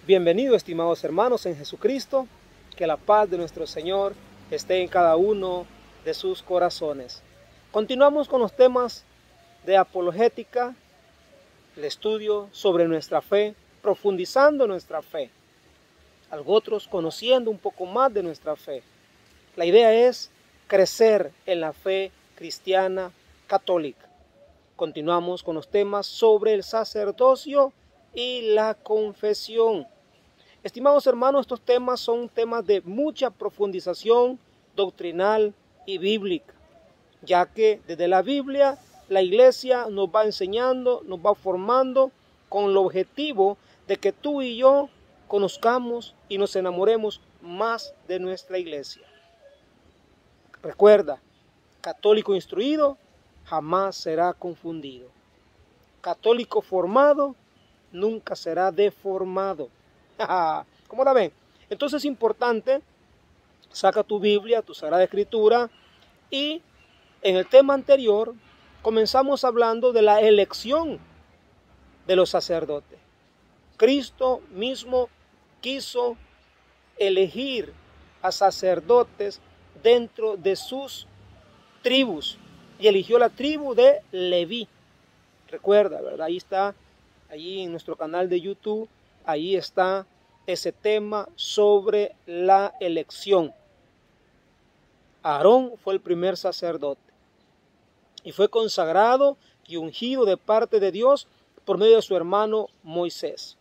Bienvenidos, estimados hermanos en Jesucristo, que la paz de nuestro Señor esté en cada uno de sus corazones. Continuamos con los temas de apologética, el estudio sobre nuestra fe, profundizando nuestra fe, otros conociendo un poco más de nuestra fe. La idea es crecer en la fe cristiana católica. Continuamos con los temas sobre el sacerdocio y la confesión. Estimados hermanos, estos temas son temas de mucha profundización doctrinal y bíblica, ya que desde la Biblia la Iglesia nos va enseñando, nos va formando con el objetivo de que tú y yo conozcamos y nos enamoremos más de nuestra Iglesia. Recuerda, católico instruido jamás será confundido. Católico formado nunca será deformado. ¿Cómo la ven? Entonces es importante, saca tu Biblia, tu Sagrada Escritura, y en el tema anterior comenzamos hablando de la elección de los sacerdotes. Cristo mismo quiso elegir a sacerdotes dentro de sus tribus y eligió la tribu de Leví. Recuerda, ¿verdad? Ahí está, allí en nuestro canal de YouTube, ahí está ese tema sobre la elección. Aarón fue el primer sacerdote y fue consagrado y ungido de parte de Dios por medio de su hermano Moisés.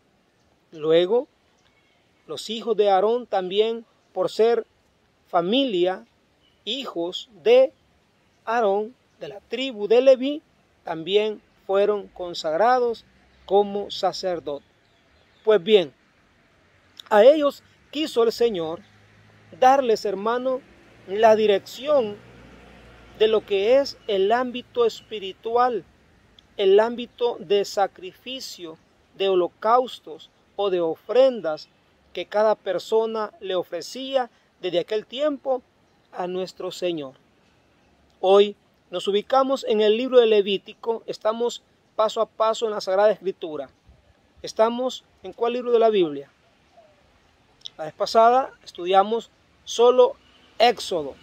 Luego, los hijos de Aarón también, por ser familia, hijos de Aarón, de la tribu de Leví, también fueron consagrados como sacerdotes. Pues bien, a ellos quiso el Señor darles, hermano, la dirección de lo que es el ámbito espiritual, el ámbito de sacrificio, de holocaustos o de ofrendas que cada persona le ofrecía desde aquel tiempo a nuestro Señor. Hoy nos ubicamos en el libro de Levítico, estamos paso a paso en la Sagrada Escritura. ¿Estamos en cuál libro de la Biblia? La vez pasada estudiamos solo Éxodo,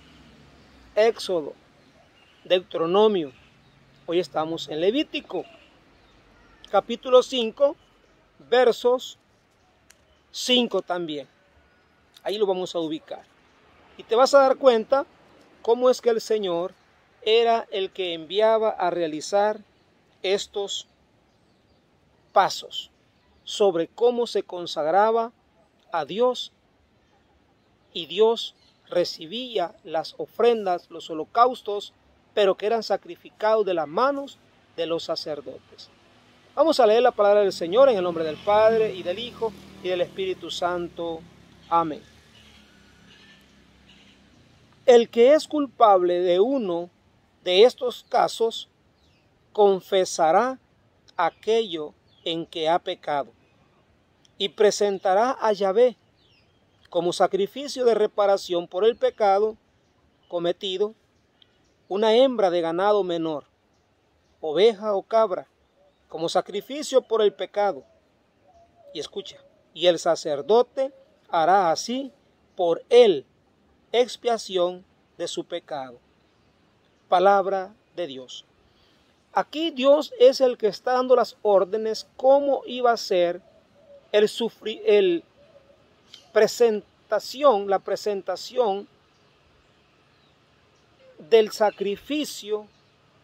Deuteronomio. Hoy estamos en Levítico, capítulo 5, versos 5 también. Ahí lo vamos a ubicar. Y te vas a dar cuenta cómo es que el Señor era el que enviaba a realizar estos pasos sobre cómo se consagraba a Dios y Dios recibía las ofrendas, los holocaustos, pero que eran sacrificados de las manos de los sacerdotes. Vamos a leer la palabra del Señor en el nombre del Padre y del Hijo y del Espíritu Santo. Amén. El que es culpable de uno de estos casos confesará aquello en que ha pecado y presentará a Yahvé como sacrificio de reparación por el pecado cometido una hembra de ganado menor, oveja o cabra, como sacrificio por el pecado. Y escucha, y el sacerdote hará así por él expiación de su pecado. Palabra de Dios. Aquí Dios es el que está dando las órdenes cómo iba a ser la presentación del sacrificio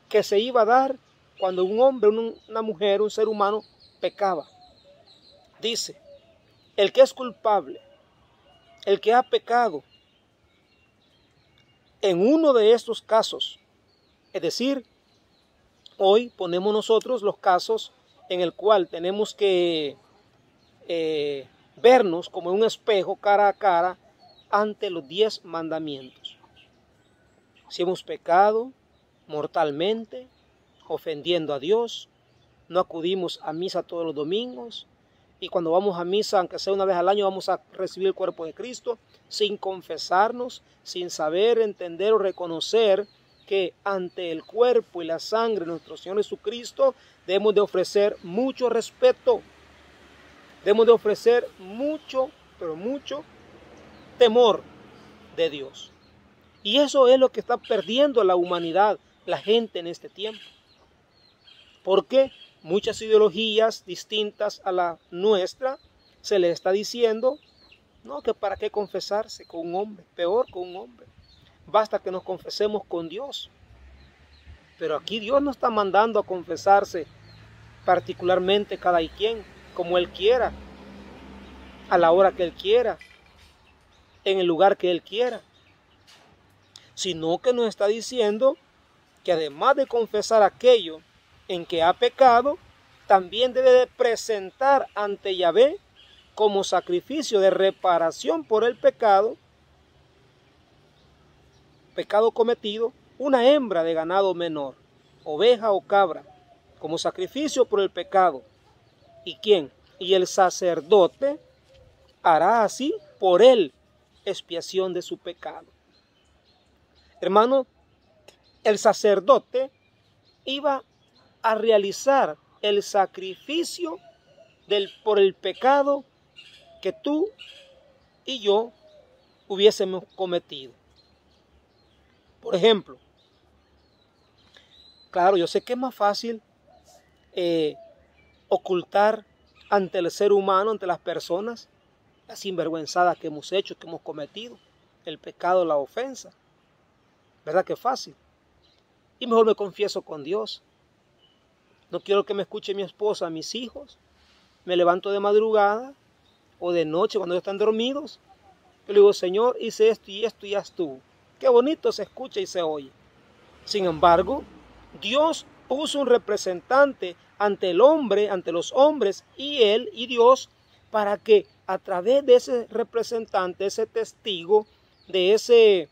que se iba a dar cuando un hombre, una mujer, un ser humano pecaba. Dice, el que es culpable, el que ha pecado, en uno de estos casos, es decir, hoy ponemos nosotros los casos en el cual tenemos que vernos como en un espejo cara a cara ante los 10 mandamientos. Si hemos pecado mortalmente, ofendiendo a Dios, no acudimos a misa todos los domingos, y cuando vamos a misa, aunque sea una vez al año, vamos a recibir el cuerpo de Cristo sin confesarnos, sin saber, entender o reconocer que ante el cuerpo y la sangre de nuestro Señor Jesucristo debemos de ofrecer mucho respeto. Debemos de ofrecer mucho, pero mucho temor de Dios. Y eso es lo que está perdiendo la humanidad, la gente en este tiempo. Porque muchas ideologías distintas a la nuestra se le está diciendo, no, que para qué confesarse con un hombre, peor con un hombre. Basta que nos confesemos con Dios. Pero aquí Dios no está mandando a confesarse particularmente cada quien, como Él quiera, a la hora que Él quiera, en el lugar que Él quiera. Sino que nos está diciendo que además de confesar aquello en que ha pecado, también debe de presentar ante Yahvé como sacrificio de reparación por el pecado cometido, una hembra de ganado menor, oveja o cabra, como sacrificio por el pecado. ¿Y quién? Y el sacerdote hará así por él expiación de su pecado. Hermano, el sacerdote iba a realizar el sacrificio por el pecado que tú y yo hubiésemos cometido. Por ejemplo, claro, yo sé que es más fácil ocultar ante el ser humano, ante las personas, las sinvergüenzadas que hemos hecho, que hemos cometido, el pecado, la ofensa. ¿Verdad que es fácil? Y mejor me confieso con Dios. No quiero que me escuche mi esposa, mis hijos. Me levanto de madrugada o de noche cuando ellos están dormidos. Yo le digo, Señor, hice esto y esto y ya estuvo. Qué bonito se escucha y se oye. Sin embargo, Dios puso un representante ante el hombre, ante los hombres, y Él y Dios, para que a través de ese representante, ese testigo, de ese,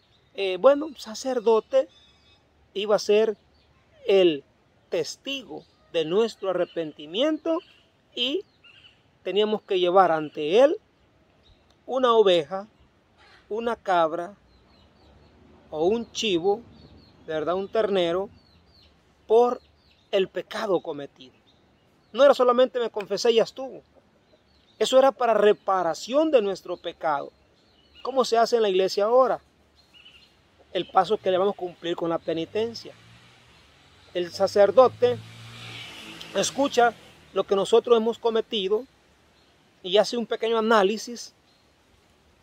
sacerdote, iba a ser el testigo de nuestro arrepentimiento, y teníamos que llevar ante Él una oveja, una cabra o un chivo, de verdad un ternero, por el pecado cometido. No era solamente me confesé y ya estuvo. Eso era para reparación de nuestro pecado. ¿Cómo se hace en la iglesia ahora? El paso que le vamos a cumplir con la penitencia. El sacerdote escucha lo que nosotros hemos cometido y hace un pequeño análisis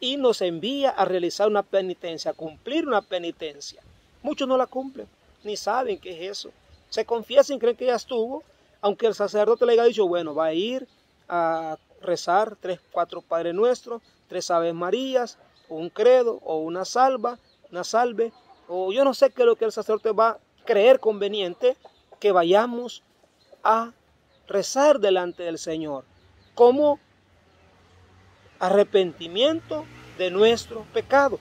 y nos envía a realizar una penitencia, a cumplir una penitencia. Muchos no la cumplen, ni saben qué es eso. Se confiesan y creen que ya estuvo, aunque el sacerdote le haya dicho, bueno, va a ir a rezar 3, 4 Padre Nuestro, 3 Aves Marías, o un credo, o una salve, o yo no sé qué es lo que el sacerdote va a creer conveniente que vayamos a rezar delante del Señor, como arrepentimiento de nuestro pecado.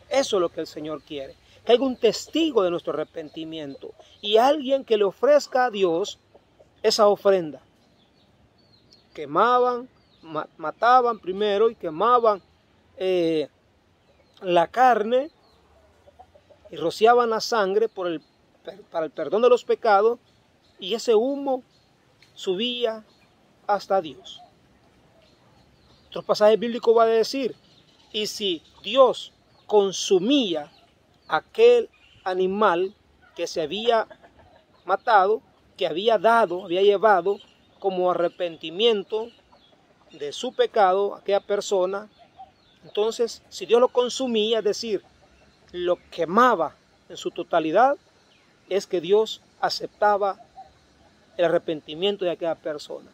Eso es lo que el Señor quiere, que haya un testigo de nuestro arrepentimiento y alguien que le ofrezca a Dios esa ofrenda. Quemaban, mataban primero y quemaban la carne y rociaban la sangre para el perdón de los pecados, y ese humo subía hasta Dios. Otro pasaje bíblico va a decir, y si Dios consumía aquel animal que se había matado, que había llevado como arrepentimiento de su pecado, aquella persona, entonces si Dios lo consumía, es decir, lo quemaba en su totalidad, es que Dios aceptaba el arrepentimiento de aquella persona.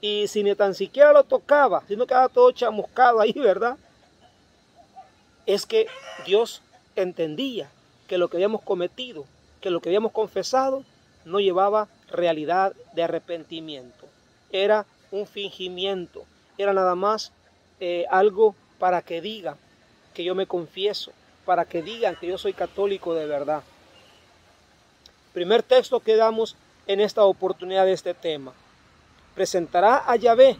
Y si ni tan siquiera lo tocaba, sino quedaba todo chamuscado ahí, ¿verdad? Es que Dios entendía que lo que habíamos cometido, que lo que habíamos confesado, no llevaba realidad de arrepentimiento. Era un fingimiento, era nada más algo para que digan que yo me confieso, para que digan que yo soy católico de verdad. Primer texto que damos en esta oportunidad de este tema. Presentará a Yahvé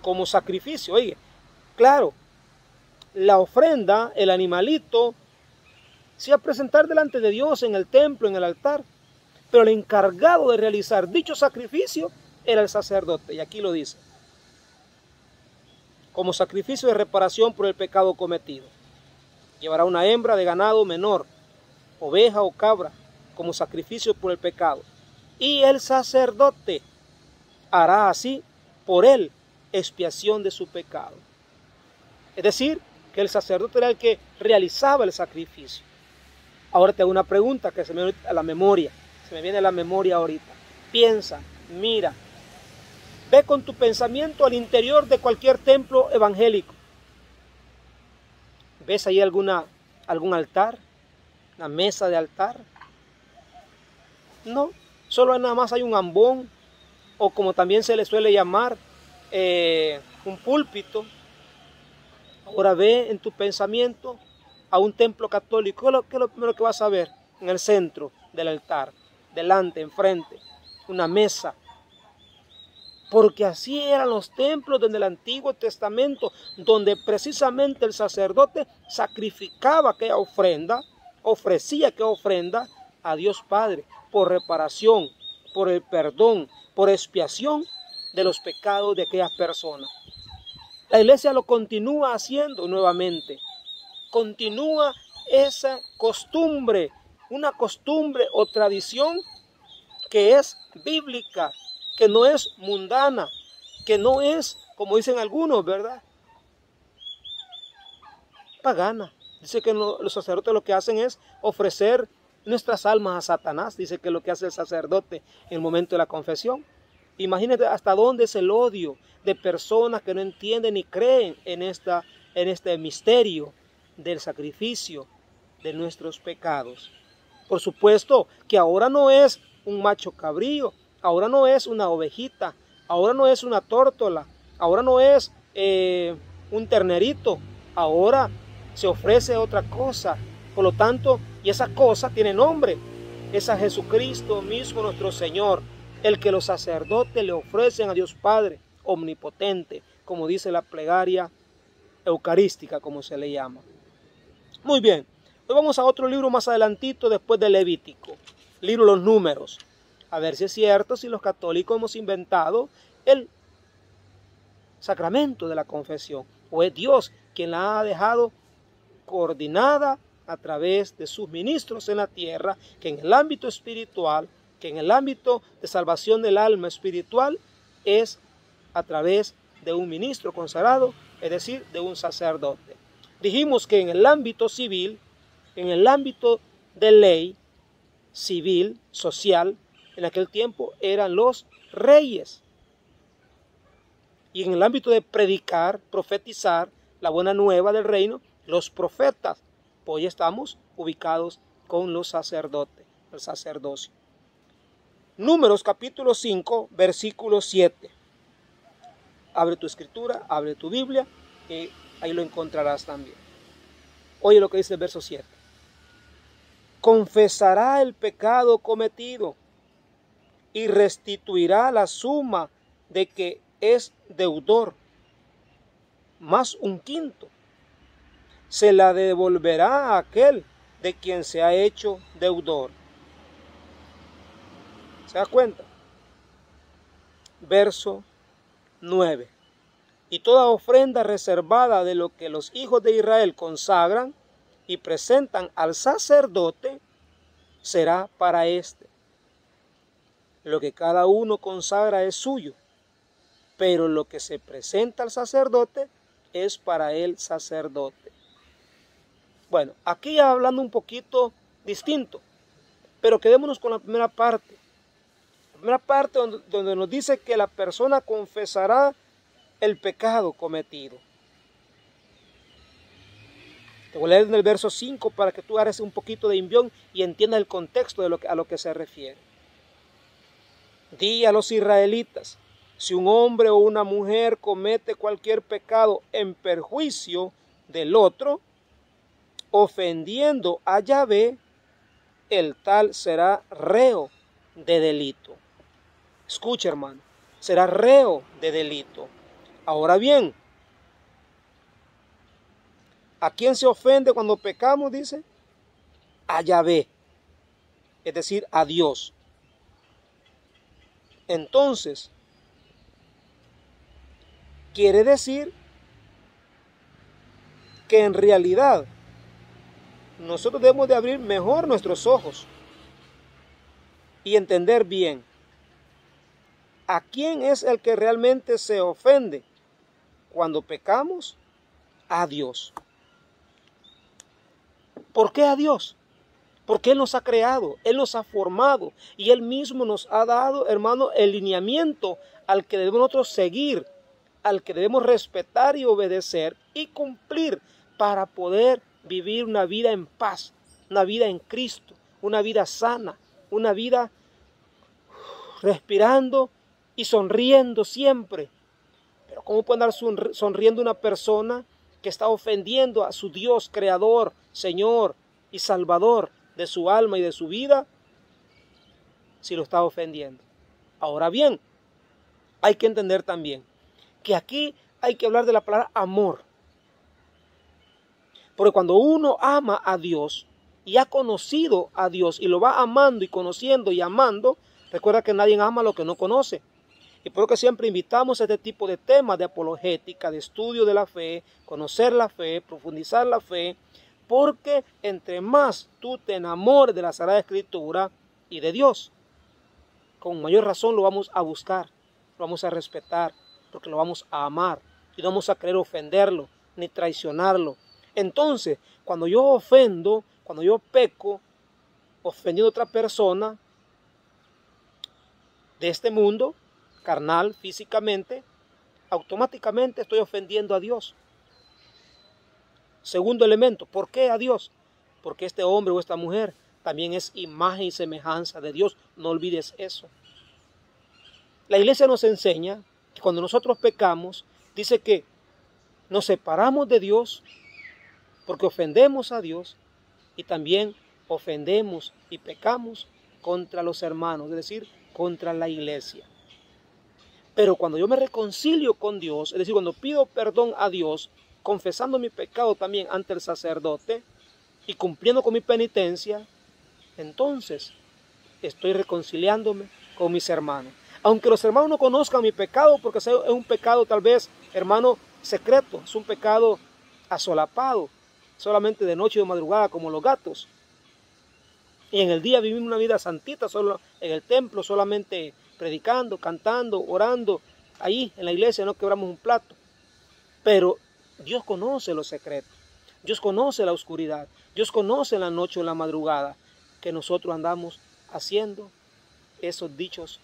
como sacrificio. Oye, claro, la ofrenda, el animalito, se iba a presentar delante de Dios en el templo, en el altar, pero el encargado de realizar dicho sacrificio era el sacerdote, y aquí lo dice. como sacrificio de reparación por el pecado cometido. Llevará una hembra de ganado menor, oveja o cabra, como sacrificio por el pecado. Y el sacerdote hará así por él expiación de su pecado. Es decir, que el sacerdote era el que realizaba el sacrificio. Ahora te hago una pregunta que se me viene a la memoria. Se me viene a la memoria ahorita. Piensa, mira, ve con tu pensamiento al interior de cualquier templo evangélico. ¿Ves ahí algún altar? ¿Una mesa de altar? No, solo nada más hay un ambón, o como también se le suele llamar, un púlpito. Ahora ve en tu pensamiento a un templo católico. ¿Qué es lo primero que vas a ver? En el centro del altar, delante, enfrente, una mesa. Porque así eran los templos en el Antiguo Testamento, donde precisamente el sacerdote sacrificaba aquella ofrenda, ofrecía aquella ofrenda a Dios Padre, por reparación, por el perdón, por expiación de los pecados de aquellas personas. La iglesia lo continúa haciendo nuevamente. Continúa esa costumbre, una costumbre o tradición que es bíblica, que no es mundana, que no es, como dicen algunos, ¿verdad?, pagana. Dice que los sacerdotes lo que hacen es ofrecer nuestras almas a Satanás. Dice que lo que hace el sacerdote en el momento de la confesión. Imagínate hasta dónde es el odio de personas que no entienden ni creen en este misterio del sacrificio de nuestros pecados. Por supuesto que ahora no es un macho cabrío, ahora no es una ovejita, ahora no es una tórtola, ahora no es un ternerito, ahora se ofrece otra cosa. Por lo tanto, y esa cosa tiene nombre, es a Jesucristo mismo nuestro Señor, el que los sacerdotes le ofrecen a Dios Padre omnipotente, como dice la plegaria eucarística, como se le llama. Muy bien, hoy vamos a otro libro más adelantito después de Levítico, libro de los Números. A ver si es cierto, si los católicos hemos inventado el sacramento de la confesión, o es Dios quien la ha dejado coordinada a través de sus ministros en la tierra, que en el ámbito espiritual, que en el ámbito de salvación del alma espiritual, es a través de un ministro consagrado, es decir, de un sacerdote. Dijimos que en el ámbito civil, en el ámbito de ley civil, social, en aquel tiempo eran los reyes. Y en el ámbito de predicar, profetizar la buena nueva del reino, los profetas. Hoy estamos ubicados con los sacerdotes, el sacerdocio. Números capítulo 5, versículo 7. Abre tu escritura, abre tu Biblia y ahí lo encontrarás también. Oye lo que dice el verso 7. Confesará el pecado cometido y restituirá la suma de que es deudor, más un quinto. Se la devolverá a aquel de quien se ha hecho deudor. ¿Se da cuenta? Verso 9. Y toda ofrenda reservada de lo que los hijos de Israel consagran y presentan al sacerdote será para éste. Lo que cada uno consagra es suyo, pero lo que se presenta al sacerdote es para el sacerdote. Bueno, aquí ya hablando un poquito distinto, pero quedémonos con la primera parte. La primera parte donde nos dice que la persona confesará el pecado cometido. Te voy a leer en el verso 5 para que tú hagas un poquito de envión y entiendas el contexto de a lo que se refiere. Di a los israelitas, si un hombre o una mujer comete cualquier pecado en perjuicio del otro, ofendiendo a Yahvé, el tal será reo de delito. Escucha, hermano, será reo de delito. Ahora bien, ¿a quién se ofende cuando pecamos? Dice, a Yahvé, es decir, a Dios. Entonces, quiere decir que en realidad nosotros debemos de abrir mejor nuestros ojos y entender bien a quién es el que realmente se ofende cuando pecamos. A Dios. ¿Por qué a Dios? Porque Él nos ha creado, Él nos ha formado y Él mismo nos ha dado, hermano, el lineamiento al que debemos nosotros seguir, al que debemos respetar y obedecer y cumplir para poder vivir una vida en paz, una vida en Cristo, una vida sana, una vida respirando y sonriendo siempre. Pero ¿cómo puede andar sonriendo una persona que está ofendiendo a su Dios, Creador, Señor y Salvador de su alma y de su vida, si lo está ofendiendo? Ahora bien, hay que entender también que aquí hay que hablar de la palabra amor. Porque cuando uno ama a Dios y ha conocido a Dios y lo va amando y conociendo y amando, recuerda que nadie ama lo que no conoce. Y por lo que siempre invitamos a este tipo de temas de apologética, de estudio de la fe, conocer la fe, profundizar la fe, porque entre más tú te enamores de la Sagrada Escritura y de Dios, con mayor razón lo vamos a buscar, lo vamos a respetar, porque lo vamos a amar y no vamos a querer ofenderlo ni traicionarlo. Entonces, cuando yo ofendo, cuando yo peco, ofendiendo a otra persona de este mundo, carnal, físicamente, automáticamente estoy ofendiendo a Dios. Segundo elemento, ¿por qué a Dios? Porque este hombre o esta mujer también es imagen y semejanza de Dios. No olvides eso. La iglesia nos enseña que cuando nosotros pecamos, dice que nos separamos de Dios porque ofendemos a Dios y también ofendemos y pecamos contra los hermanos, es decir, contra la iglesia. Pero cuando yo me reconcilio con Dios, es decir, cuando pido perdón a Dios, confesando mi pecado también ante el sacerdote y cumpliendo con mi penitencia, entonces estoy reconciliándome con mis hermanos. Aunque los hermanos no conozcan mi pecado, porque es un pecado tal vez, hermano, secreto, es un pecado asolapado, solamente de noche y de madrugada como los gatos. Y en el día vivimos una vida santita, solo en el templo, solamente predicando, cantando, orando. Ahí en la iglesia no quebramos un plato. Pero Dios conoce los secretos. Dios conoce la oscuridad. Dios conoce la noche o la madrugada que nosotros andamos haciendo esos dichos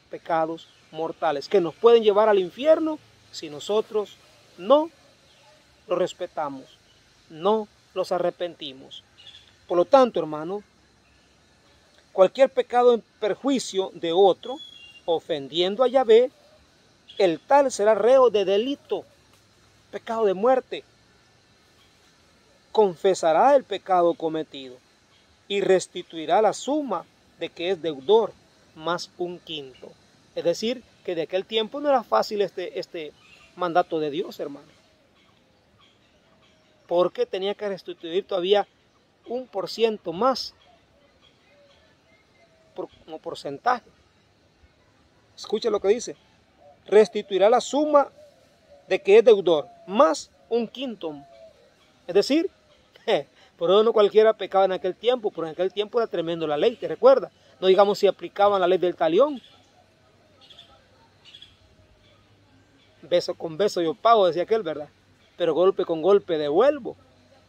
pecados mortales que nos pueden llevar al infierno si nosotros no los respetamos, no los arrepentimos. Por lo tanto, hermano, cualquier pecado en perjuicio de otro, ofendiendo a Yahvé, el tal será reo de delito, pecado de muerte. Confesará el pecado cometido y restituirá la suma de que es deudor, más un quinto. Es decir, que de aquel tiempo no era fácil este mandato de Dios, hermano. Porque tenía que restituir todavía 1% más como porcentaje. Escucha lo que dice. Restituirá la suma de que es deudor, más un quinto. Es decir, por eso no cualquiera pecaba en aquel tiempo, pero en aquel tiempo era tremendo la ley, ¿te recuerdas? No digamos si aplicaban la ley del talión. Beso con beso yo pago, decía aquel, ¿verdad? Pero golpe con golpe devuelvo.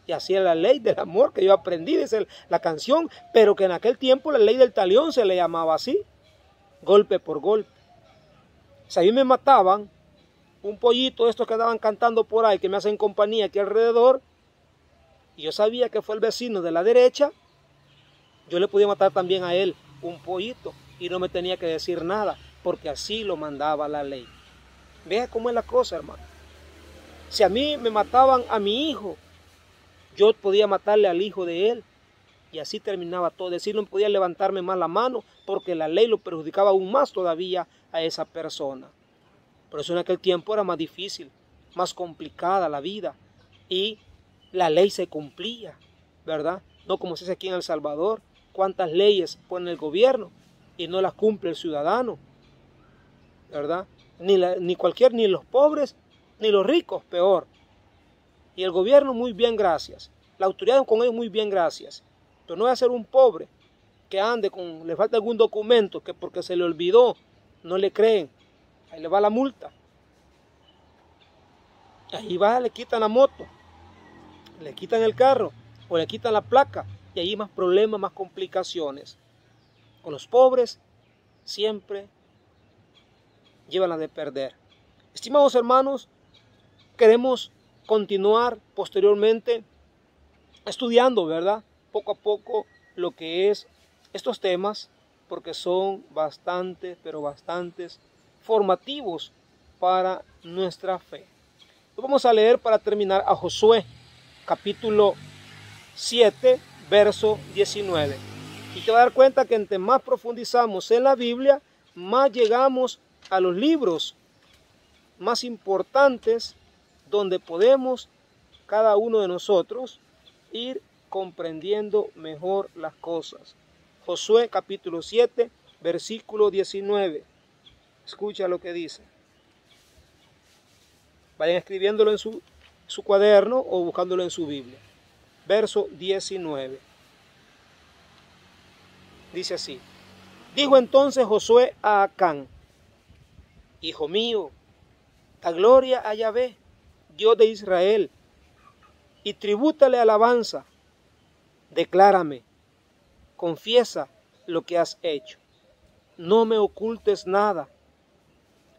Y así era la ley del amor que yo aprendí, dice la canción, pero que en aquel tiempo la ley del talión se le llamaba así, golpe por golpe. Si a mí me mataban un pollito, estos que andaban cantando por ahí, que me hacen compañía aquí alrededor, y yo sabía que fue el vecino de la derecha, yo le podía matar también a él un pollito, y no me tenía que decir nada, porque así lo mandaba la ley. Vea cómo es la cosa, hermano. Si a mí me mataban a mi hijo, yo podía matarle al hijo de él. Y así terminaba todo. Es decir, no podía levantarme más la mano porque la ley lo perjudicaba aún más todavía a esa persona. Por eso en aquel tiempo era más difícil, más complicada la vida. Y la ley se cumplía, ¿verdad? No como se hace aquí en El Salvador. Cuántas leyes pone el gobierno y no las cumple el ciudadano, ¿verdad? Ni los pobres, ni los ricos, peor. Y el gobierno, muy bien, gracias. La autoridad con ellos, muy bien, gracias. Pero no va a ser un pobre que ande con, le falta algún documento, que porque se le olvidó, no le creen. Ahí le va la multa. Ahí va, le quitan la moto, le quitan el carro o le quitan la placa. Y ahí más problemas, más complicaciones. Con los pobres siempre llevan la de perder. Estimados hermanos, queremos continuar posteriormente estudiando, ¿verdad? Poco a poco lo que es estos temas, porque son bastantes, pero bastantes formativos para nuestra fe. Vamos a leer para terminar a Josué, capítulo 7, verso 19. Y te vas a dar cuenta que entre más profundizamos en la Biblia, más llegamos a los libros más importantes donde podemos cada uno de nosotros ir comprendiendo mejor las cosas. Josué capítulo 7, versículo 19. Escucha lo que dice. Vayan escribiéndolo en su cuaderno o buscándolo en su Biblia. Verso 19. Dice así. Dijo entonces Josué a Acán: Hijo mío, da gloria a Yahvé, Dios de Israel, y tribútale alabanza. Declárame, confiesa lo que has hecho. No me ocultes nada.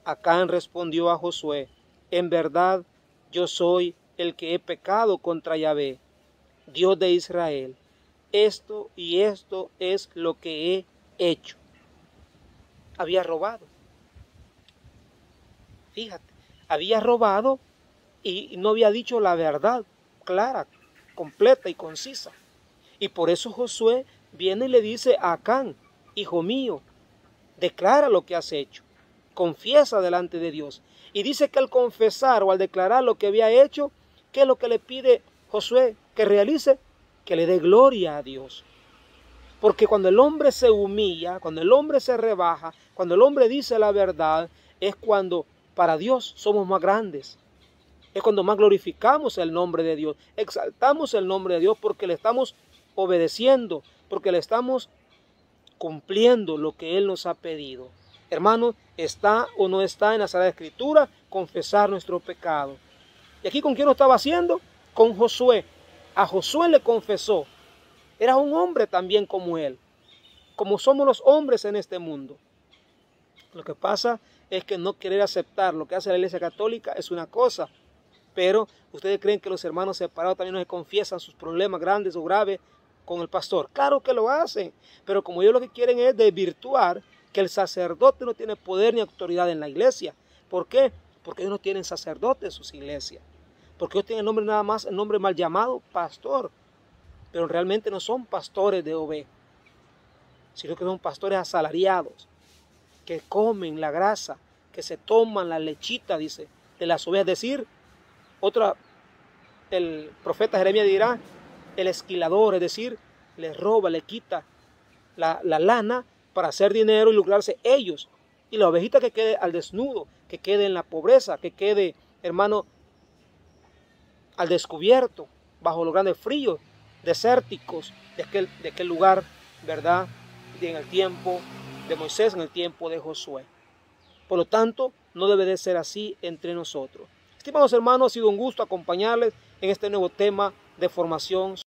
Acán respondió a Josué: En verdad, yo soy el que he pecado contra Yahvé, Dios de Israel. Esto y esto es lo que he hecho. Había robado. Fíjate, había robado y no había dicho la verdad clara, completa y concisa. Y por eso Josué viene y le dice a Acán: Hijo mío, declara lo que has hecho, confiesa delante de Dios. Y dice que al confesar o al declarar lo que había hecho, ¿qué es lo que le pide Josué que realice? Que le dé gloria a Dios. Porque cuando el hombre se humilla, cuando el hombre se rebaja, cuando el hombre dice la verdad, es cuando para Dios somos más grandes. Es cuando más glorificamos el nombre de Dios, exaltamos el nombre de Dios porque le estamos obedeciendo, porque le estamos cumpliendo lo que Él nos ha pedido. Hermanos, ¿está o no está en la Sagrada Escritura confesar nuestro pecado? ¿Y aquí con quién lo estaba haciendo? Con Josué. A Josué le confesó. Era un hombre también como él, como somos los hombres en este mundo. Lo que pasa es que no querer aceptar lo que hace la Iglesia Católica es una cosa, pero ustedes creen que los hermanos separados también no se confiesan sus problemas grandes o graves con el pastor. Claro que lo hacen, pero como ellos lo que quieren es desvirtuar que el sacerdote no tiene poder ni autoridad en la iglesia. ¿Por qué? Porque ellos no tienen sacerdote en sus iglesias. Porque ellos tienen el nombre nada más, el nombre mal llamado pastor. Pero realmente no son pastores de ovejas, sino que son pastores asalariados, que comen la grasa, que se toman la lechita, dice, de las ovejas. Es decir, el profeta Jeremías dirá, el esquilador, es decir, les roba, le quita la lana para hacer dinero y lucrarse ellos. Y la ovejita que quede al desnudo, que quede en la pobreza, que quede, hermano, al descubierto, bajo los grandes fríos desérticos de aquel lugar, ¿verdad? En el tiempo de Moisés, en el tiempo de Josué. Por lo tanto, no debe de ser así entre nosotros. Estimados hermanos, ha sido un gusto acompañarles en este nuevo tema de formación